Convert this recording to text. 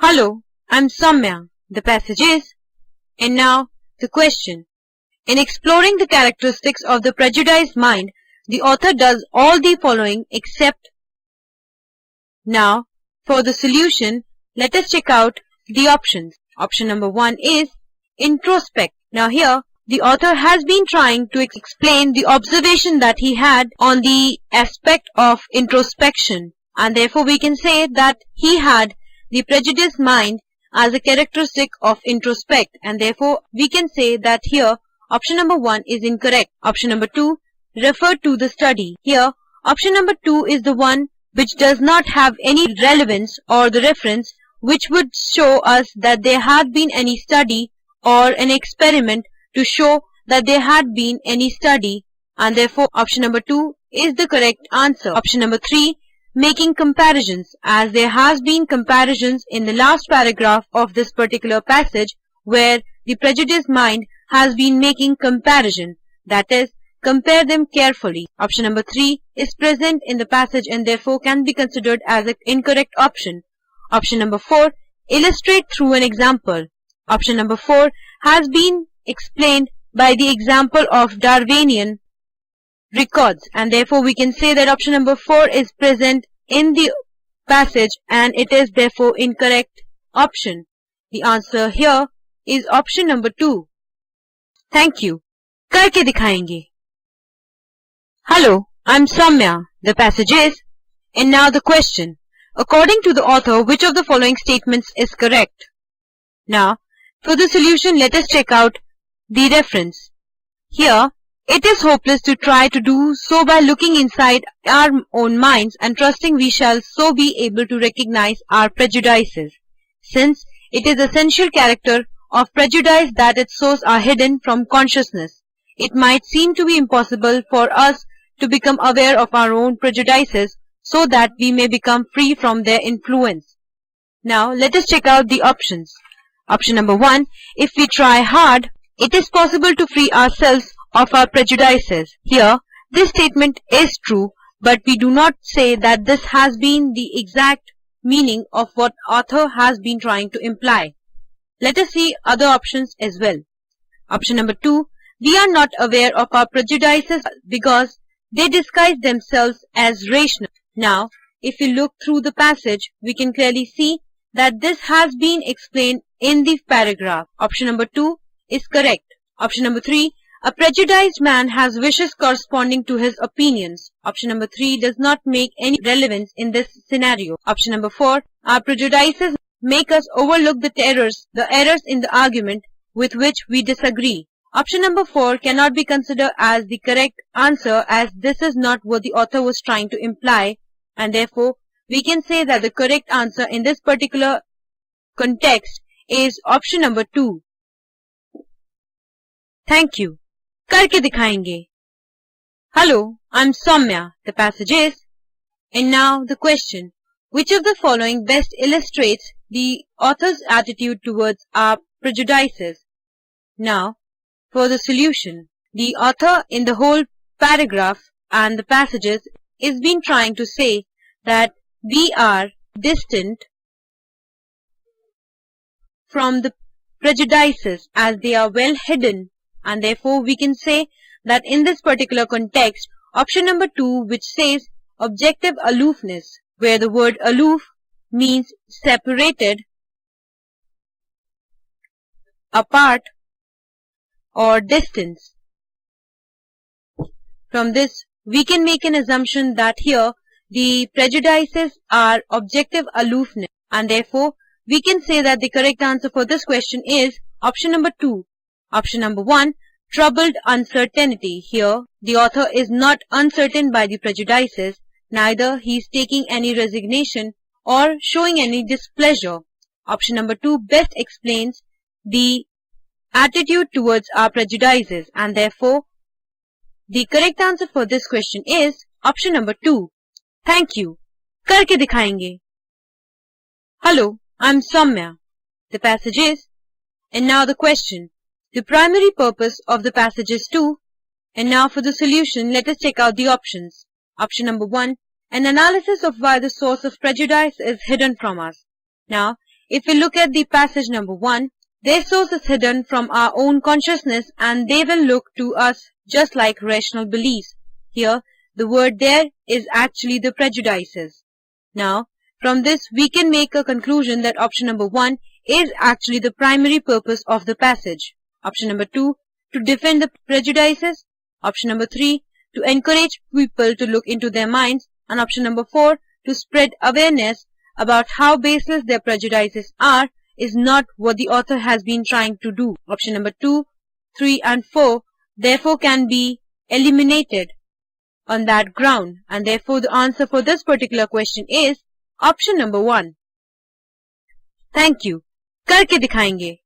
Hello, I'm Samya. The passage is, and now the question. In exploring the characteristics of the prejudiced mind, the author does all the following except. Now, for the solution, let us check out the options. Option number 1 is introspect. Now here, the author has been trying to explain the observation that he had on the aspect of introspection, and therefore we can say that he had the prejudiced mind as a characteristic of introspect, and therefore we can say that here option number 1 is incorrect. Option number 2 referred to the study. Here option number 2 is the one which does not have any relevance or the reference which would show us that there had been any study or an experiment to show that there had been any study, and therefore option number 2 is the correct answer. Option number 3, making comparisons, as there has been comparisons in the last paragraph of this particular passage where the prejudiced mind has been making comparison, that is, compare them carefully. Option number 3 is present in the passage and therefore can be considered as an incorrect option. Option number 4, illustrate through an example. Option number 4 has been explained by the example of Darwinian records, and therefore we can say that option number 4 is present in the passage and it is therefore incorrect option. The answer here is option number 2. Thank you. करके दिखाएंगे. Hello, I'm Samya. The passage is, and now the question. According to the author, which of the following statements is correct? Now, for the solution, let us check out the reference. Here, it is hopeless to try to do so by looking inside our own minds and trusting we shall so be able to recognize our prejudices, since it is essential character of prejudice that its source are hidden from consciousness. It might seem to be impossible for us to become aware of our own prejudices so that we may become free from their influence. Now, let us check out the options. Option number 1, if we try hard, it is possible to free ourselves of our prejudices. Here, this statement is true, but we do not say that this has been the exact meaning of what author has been trying to imply. Let us see other options as well. Option number 2, we are not aware of our prejudices because they disguise themselves as rational. Now, if we look through the passage, we can clearly see that this has been explained in the paragraph. Option number 2 is correct. Option number 3, a prejudiced man has wishes corresponding to his opinions. Option number 3 does not make any relevance in this scenario. Option number 4, our prejudices make us overlook the errors in the argument with which we disagree. Option number 4 cannot be considered as the correct answer as this is not what the author was trying to imply, and therefore we can say that the correct answer in this particular context is option number 2. Thank you. करके दिखाएंगे. Hello, I'm Samya. The passage is, and now the question. Which of the following best illustrates the author's attitude towards our prejudices? Now, for the solution. The author in the whole paragraph and the passages is been trying to say that we are distant from the prejudices as they are well hidden, and therefore we can say that in this particular context, option number 2, which says objective aloofness, where the word aloof means separated, apart, or distance. From this, we can make an assumption that here the prejudices are objective aloofness, and therefore we can say that the correct answer for this question is option number 2. Option number 1, troubled uncertainty. Here, the author is not uncertain by the prejudices, neither he is taking any resignation or showing any displeasure. Option number 2 best explains the attitude towards our prejudices, and therefore the correct answer for this question is option number 2. Thank you. करके दिखाएंगे. Hello, I'm Samya. The passage is, and now the question. The primary purpose of the passage is to, and now for the solution, let us check out the options. Option number 1, an analysis of why the source of prejudice is hidden from us. Now, if we look at the passage number 1, their source is hidden from our own consciousness and they will look to us just like rational beliefs. Here, the word there is actually the prejudices. Now, from this we can make a conclusion that option number 1 is actually the primary purpose of the passage. Option number 2, to defend the prejudices. Option number 3, to encourage people to look into their minds. And option number 4, to spread awareness about how baseless their prejudices are is not what the author has been trying to do. Option number 2, 3 and 4 therefore can be eliminated on that ground, and therefore the answer for this particular question is option number 1. Thank you. करके दिखाएंगे.